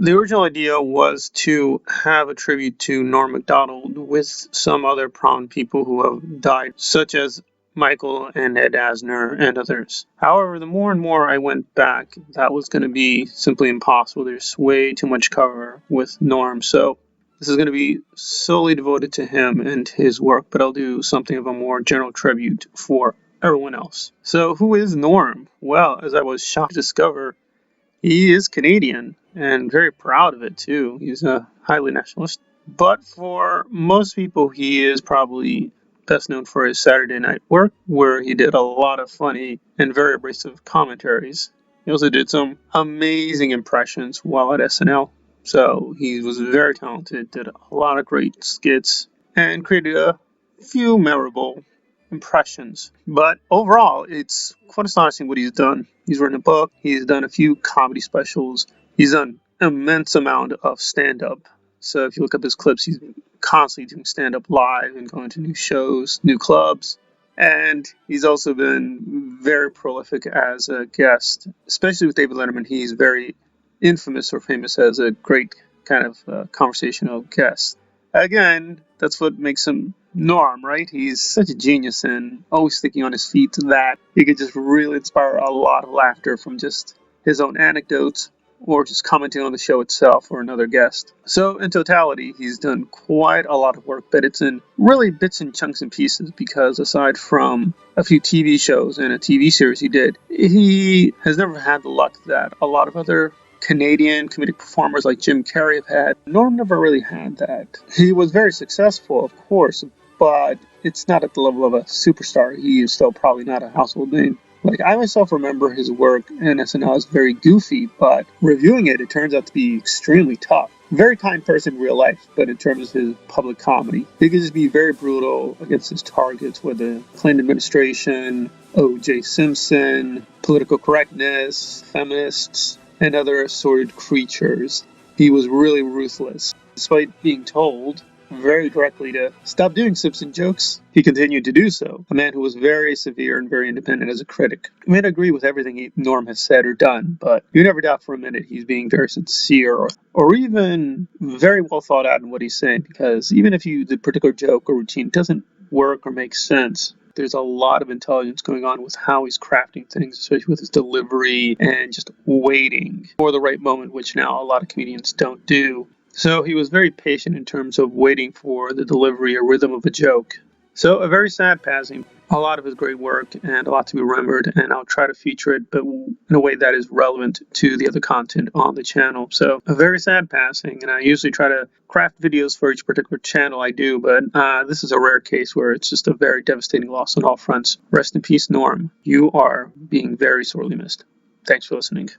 The original idea was to have a tribute to Norm Macdonald with some other prominent people who have died, such as Michael and Ed Asner and others. However, the more and more I went back, that was going to be simply impossible. There's way too much cover with Norm, so this is going to be solely devoted to him and his work, but I'll do something of a more general tribute for everyone else. So, who is Norm? Well, as I was shocked to discover, he is Canadian and very proud of it too. He's a highly nationalist. But for most people, he is probably best known for his Saturday Night Work, where he did a lot of funny and very abrasive commentaries. He also did some amazing impressions while at SNL. So he was very talented, did a lot of great skits, and created a few memorable impressions. But overall, it's quite astonishing what he's done. He's written a book, he's done a few comedy specials, he's done an immense amount of stand-up. So if you look up his clips, he's constantly doing stand-up live and going to new shows, new clubs. And he's also been very prolific as a guest, especially with David Letterman. He's very infamous or famous as a great kind of conversational guest. Again, that's what makes him Norm, right? He's such a genius and always thinking on his feet that he could just really inspire a lot of laughter from just his own anecdotes or just commenting on the show itself or another guest. So in totality, he's done quite a lot of work, but it's in really bits and chunks and pieces because aside from a few TV shows and a TV series he did, he has never had the luck that a lot of other Canadian comedic performers like Jim Carrey have had. Norm never really had that. He was very successful, of course, but it's not at the level of a superstar. He is still probably not a household name. Like, I myself remember his work in SNL as very goofy, but reviewing it, it turns out to be extremely tough. Very kind person in real life, but in terms of his public comedy, he could just be very brutal against his targets, whether the Clinton administration, O.J. Simpson, political correctness, feminists, and other assorted creatures. He was really ruthless. Despite being told very directly to stop doing Simpson jokes, he continued to do so. A man who was very severe and very independent as a critic. I may not agree with everything Norm has said or done, but you never doubt for a minute he's being very sincere or even very well thought out in what he's saying, because even if the particular joke or routine doesn't work or make sense, there's a lot of intelligence going on with how he's crafting things, especially with his delivery and just waiting for the right moment, which now a lot of comedians don't do. So he was very patient in terms of waiting for the delivery or rhythm of a joke. So a very sad passing. A lot of his great work and a lot to be remembered, and I'll try to feature it, but in a way that is relevant to the other content on the channel. So a very sad passing, and I usually try to craft videos for each particular channel I do, but this is a rare case where it's just a very devastating loss on all fronts. Rest in peace, Norm. You are being very sorely missed. Thanks for listening.